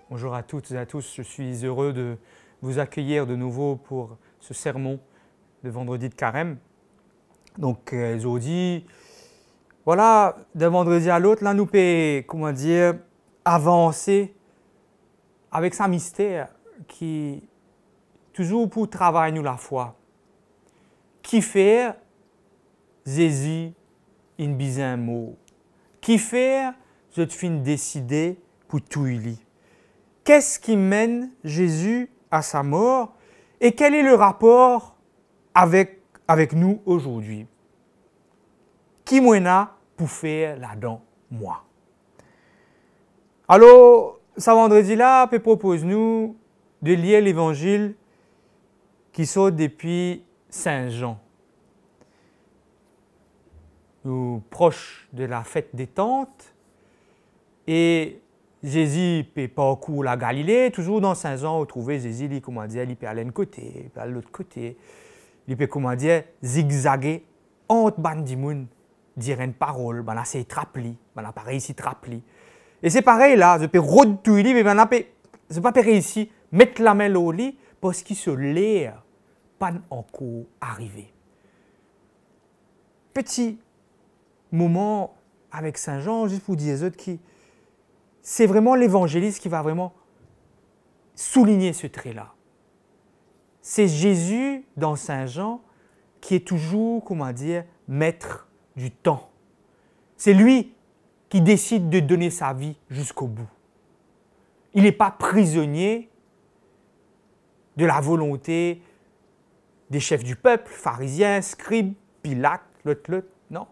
Bonjour à toutes et à tous, je suis heureux de vous accueillir de nouveau pour ce sermon de vendredi de carême. Donc aujourd'hui, voilà, d'un vendredi à l'autre, là nous pouvons, avancer avec sa mystère qui toujours pour travailler nous la foi. Qui fait Jésus une bizarre mot? Qui fait je te fin décider pour tout lui? Qu'est-ce qui mène Jésus à sa mort et quel est le rapport avec nous aujourd'hui? Qui m'en pour faire là-dedans, moi? Alors, ce vendredi-là, je propose-nous de lire l'évangile qui sort depuis Saint Jean. Nous proches de la fête des Tentes et Jésus peut parcourir la Galilée, toujours dans Saint Jean, vous trouvez Jésus, il peut aller d'un côté, il peut aller de l'autre côté. Il peut, zigzaguer entre les gens, dire une parole, ben là c'est trapli, ben là pareil ici trapli. Et c'est pareil là, je peux retourner, mais ben là c'est pas pareil ici, mettre la main au lit parce qu'il se l'air pas encore arrivé. Petit moment avec Saint Jean, juste pour dire aux autres qui c'est vraiment l'évangéliste qui va vraiment souligner ce trait-là. C'est Jésus dans Saint Jean qui est toujours, maître du temps. C'est lui qui décide de donner sa vie jusqu'au bout. Il n'est pas prisonnier de la volonté des chefs du peuple, pharisiens, scribes, Pilate, l'autre. Non.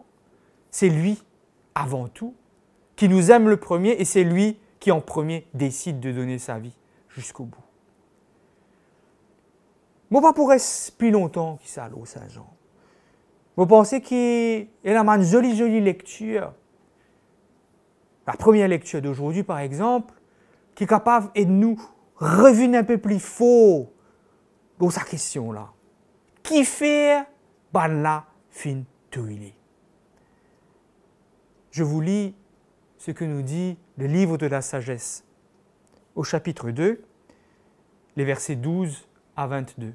C'est lui, avant tout, qui nous aime le premier et c'est lui qui en premier décide de donner sa vie jusqu'au bout. Moi, pas pour rester plus longtemps qu'il s'allait au Saint-Jean. Vous pensez qu'il y a une jolie lecture. La première lecture d'aujourd'hui, par exemple, qui est capable de nous revenir un peu plus fort dans sa question-là. Qui fait la fin tuile? Je vous lis ce que nous dit le livre de la sagesse, au chapitre 2, les versets 12 à 22.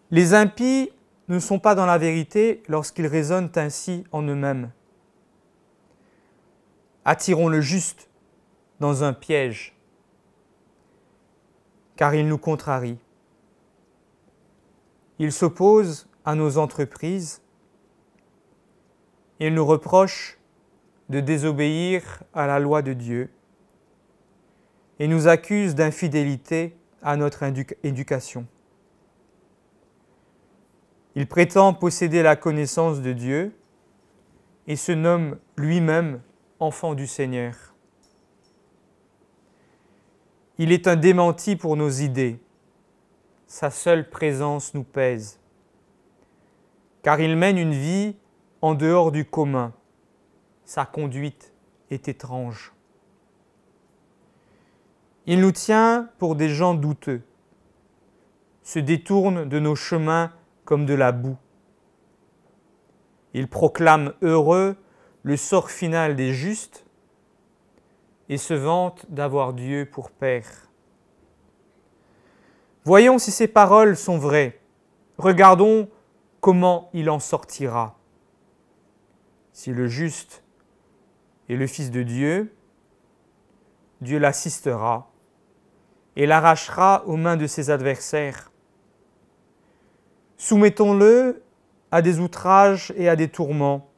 Les impies ne sont pas dans la vérité lorsqu'ils raisonnent ainsi en eux-mêmes. Attirons le juste dans un piège, car il nous contrarie. Il s'oppose à nos entreprises. Il nous reproche de désobéir à la loi de Dieu et nous accuse d'infidélité à notre éducation. Il prétend posséder la connaissance de Dieu et se nomme lui-même enfant du Seigneur. Il est un démenti pour nos idées. Sa seule présence nous pèse, car il mène une vie en dehors du commun. Sa conduite est étrange. Il nous tient pour des gens douteux, se détourne de nos chemins comme de la boue. Il proclame heureux le sort final des justes et se vante d'avoir Dieu pour Père. Voyons si ces paroles sont vraies. Regardons comment il en sortira. Si le juste est le Fils de Dieu, Dieu l'assistera et l'arrachera aux mains de ses adversaires. Soumettons-le à des outrages et à des tourments.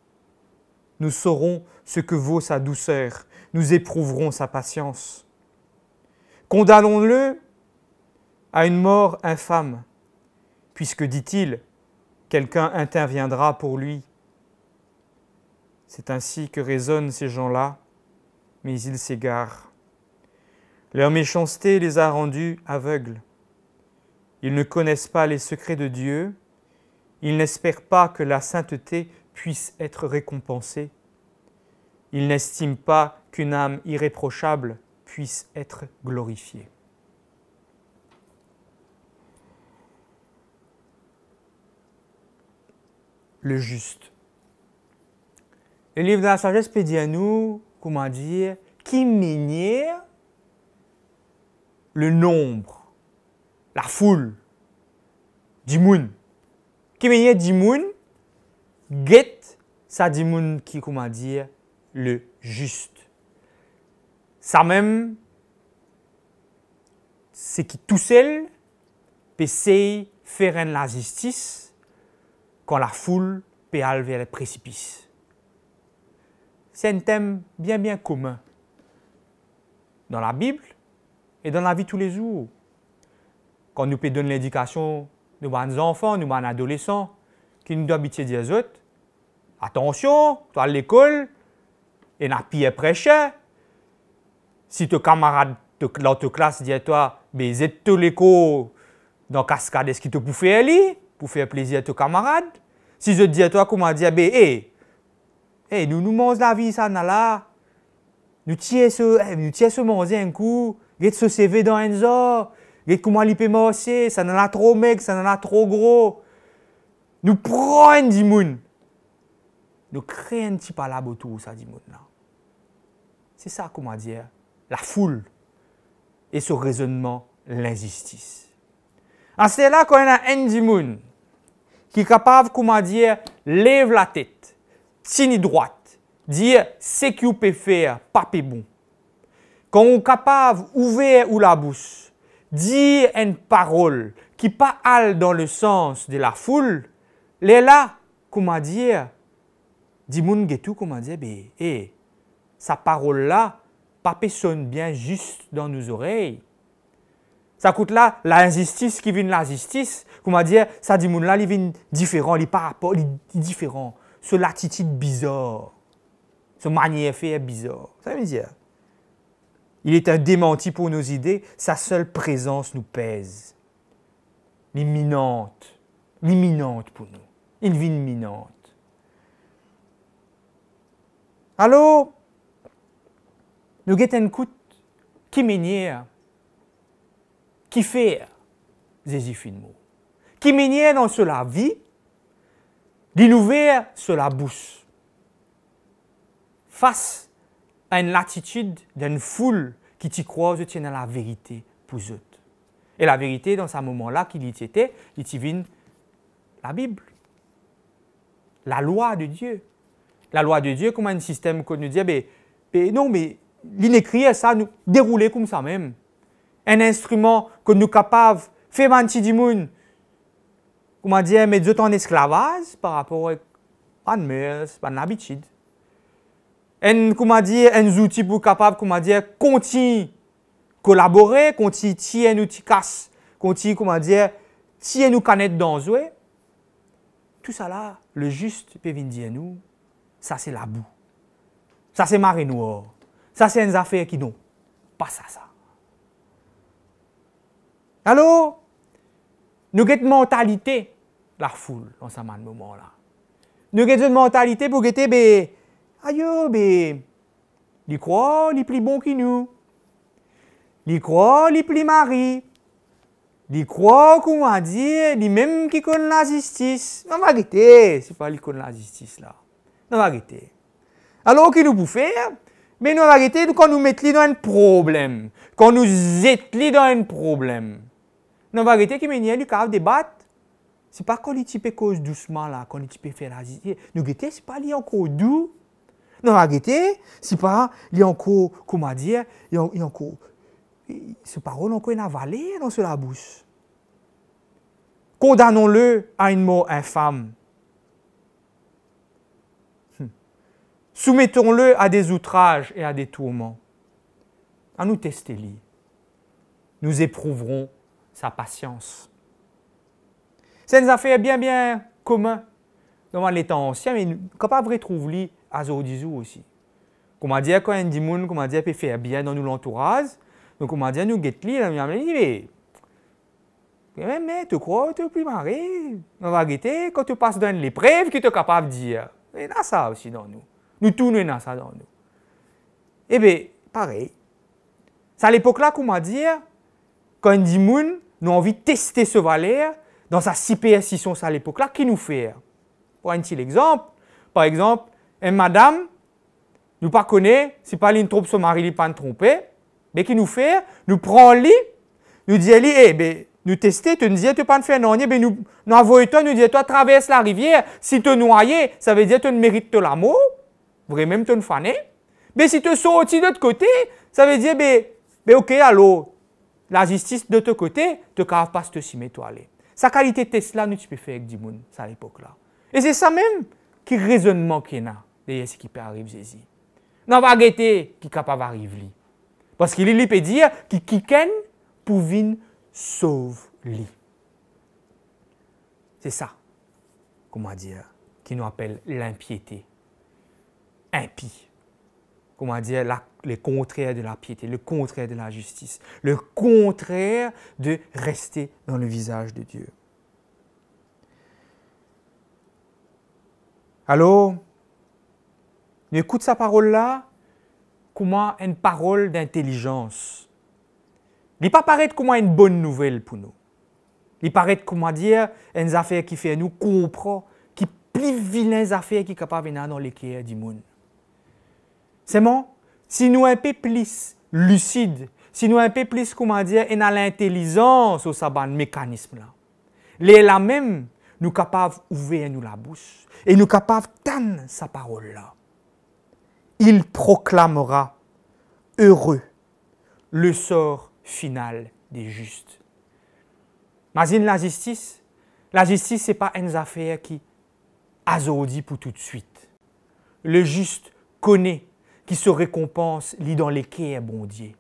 Nous saurons ce que vaut sa douceur, nous éprouverons sa patience. Condamnons-le à une mort infâme, puisque, dit-il, quelqu'un interviendra pour lui. C'est ainsi que raisonnent ces gens-là, mais ils s'égarent. Leur méchanceté les a rendus aveugles. Ils ne connaissent pas les secrets de Dieu, ils n'espèrent pas que la sainteté puisse être récompensée. Il n'estime pas qu'une âme irréprochable puisse être glorifiée. Le juste. Le livre de la sagesse peut dire à nous, comment dire, qui minière le nombre, la foule, du moun. Qui minière du moun, guette, ça dit moun qui, comment dire, le juste. Ça même, c'est qui tout seul peut essayer faire la justice quand la foule peut aller vers le précipice. C'est un thème bien commun dans la Bible et dans la vie de tous les jours. Quand nous pouvons donner l'éducation de nos enfants, de nos adolescents, qui nous doivent habituer des autres, attention, tu vas à l'école, et n'a pas prêché. Si ton camarade dans ta classe dit à toi, mais c'est tout l'école dans cascade, est-ce qu'il te peut faire aller pour faire plaisir à ton camarade? Si je dis à toi, comment dire, ben, nous mangeons la vie, ça, là. Nous tirons ce manger un coup, nous ce CV dans un jour, nous comment il peut marcher, ça n'en a trop mec, ça n'en a trop gros. Nous prenons du monde. Nous créons un petit palabre autour ça du monde là. C'est ça, comment dire, la foule et ce raisonnement, l'injustice. C'est là qu'on a un du monde qui est capable, comment dire, lève la tête, tini droite, dire ce qu'il peut faire, pas bon. Quand on est capable d'ouvrir ou la bouche, dire une parole qui pas alle dans le sens de la foule, les là, comment dire, dit moun getou, comment dire, sa parole là, pas sonne bien juste dans nos oreilles. Ça coûte là l'injustice qui vient de la justice. Comment dire, ça dit moun là, il vient différent, il par rapport, il différent. Ce l'attitude bizarre, ce manière faire bizarre. Ça veut dire, il est un démenti pour nos idées, sa seule présence nous pèse. L'imminente pour nous. Une vie imminente. Alors, nous guettons un coup qui manière, qui fait Jésus finalement, qui manière dans la vie, d'innover sur la bouche, face à une latitude d'une foule qui t'y croit, je tiens à la vérité pour eux. Et la vérité, dans ce moment-là, qu'il y était, il y vient la Bible, la loi de Dieu. La loi de Dieu, comme un système que nous dit, non, mais l'inécrit, ça nous dérouler comme ça même. Un instrument que nous sommes capables de faire un petit monde, comment dire, mais d'autres en esclavage par rapport à une mœurs, à une habitude. Comment dire, un outil pour capable, comment dire, continuer collaborer, continuer tirer nous casse, continuer, comment dire, tirer nous canettes dans eux. Tout ça là, le juste peut venir dire nous, ça c'est la boue. Ça c'est marée noire. Ça c'est une affaire qui n'ont pas ça. Alors, nous avons une mentalité, la foule, dans ce moment-là. Nous avons une mentalité pour guetter, il croit, il est plus bon que nous. Il croit, il est plus mari. Il croit, comment dire, il même qui connaît la justice. Non, vérité, c'est pas lui qui connaît la justice là. Non, vérité. Alors, qu'est-ce que nous pouvons faire? Mais nous, vérité, quand nous mettons dans un problème, quand nous jetons dans un problème, non, vérité, qui mène du cas débattre, c'est pas quand il type cause doucement là, quand il type faire la justice. Nous, vérité, c'est pas lui encore doux. Non, vérité, c'est pas lui encore, comment dire, il encore. Ce parole encore une avalée dans la bouche. Condamnons-le à une mort infâme. Soumettons-le à des outrages et à des tourments. À nous tester lui. Nous éprouverons sa patience. C'est une affaire bien commun dans les temps anciens, mais capable de retrouver à aujourd'hui aussi. Comment dire, quand un dimoun, comment dire, peut faire bien dans nous l'entourage. Donc, comment dire, nous guettons, mais tu crois, tu es plus marré. On va guetter quand tu passes dans l'épreuve, qui tu es capable de dire. Il y a ça aussi dans nous. Nous tous, nous avons ça dans nous. Eh bien, pareil. C'est à l'époque-là qu'on m'a dit, quand on dit moun, nous avons envie de tester ce valeur dans sa superstition à l'époque-là, qui nous fait? Pour un petit exemple, par exemple, une madame, nous pas connaît, si pas une trompe son mari, il pas trompé, mais qui nous fait? Nous prend lit, nous dit, eh ben, nous tester, tu nous dis, tu pas faire non, ben nous envoyons toi, nous dit, toi traverse la rivière, si tu noyé, ça veut dire que tu ne mérites pas l'amour, vraiment même tu ne fané. Mais si tu sorti de l'autre côté, ça veut dire, ben ok, alors, la justice de ton côté, tu ne peux pas te s'y mettre aller. Sa qualité de test là, nous tu peux faire avec du monde, à l'époque-là. Et c'est ça même qui raisonnement qu'il y a derrière ce qui peut arriver, Jésus. Non, pas guetter qui est capable d'arriver. Parce qu'il peut dire qui ken pour venir sauve lui. C'est ça, comment dire, qui nous appelle l'impiété. Impie. Comment dire, le contraire de la piété, le contraire de la justice, le contraire de rester dans le visage de Dieu. Alors, nous écoutons sa parole-là comme une parole d'intelligence. Il ne paraît pas comme une bonne nouvelle pour nous. Il paraît comment dire une affaire qui fait nous comprendre, qui plus vilaines affaires qui sont capables de venir dans les cœurs du monde. C'est bon? Si nous un peu plus lucides, si nous un peu plus, comment dire, et dans l'intelligence au sabbat mécanisme là, les là même nous capables d'ouvrir nous la bouche et nous capables d'entendre sa parole là. Il proclamera heureux le sort final des justes. Imagine la justice. La justice, ce n'est pas une affaire qui azordi pour tout de suite. Le juste connaît qui se récompense, lit dans les cœurs, bon Dieu,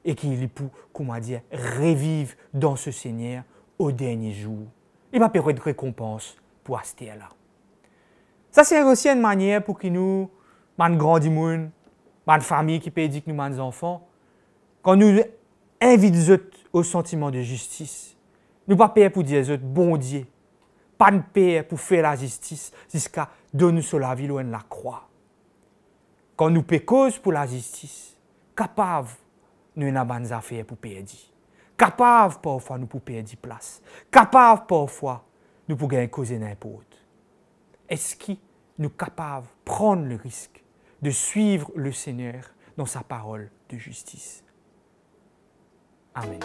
et qui lui pour, comment dire, revive dans ce Seigneur au dernier jour. Il va payer de récompense pour rester là. Ça, c'est aussi une manière pour que nous, man grand du monde, man famille qui peut dire que nous man enfants, quand nous invitons au sentiment de justice, nous pas payer pour dire bon Dieu, pas de payer pour faire la justice jusqu'à donner sur la ville ou la croix. Quand nous pécons pour la justice, capable nous avons des affaires pour perdre. Capable parfois nous pour perdre place. Capable parfois nous pour gagner cause n'importe. Est-ce que nous sommes capables de prendre le risque de suivre le Seigneur dans sa parole de justice? Amen.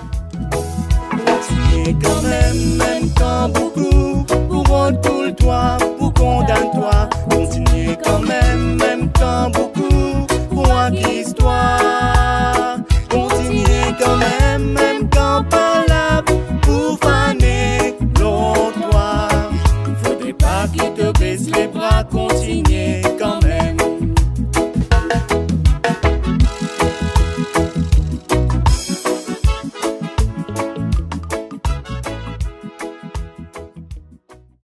Continuez quand même quand beaucoup pour rendre tout le toit, pour condamner toi. Continuez quand même quand beaucoup pour acquise-toi. Continuez quand même quand pas là pour faner l'autre. Il faudrait pas qu'il te baisse les bras, continuez.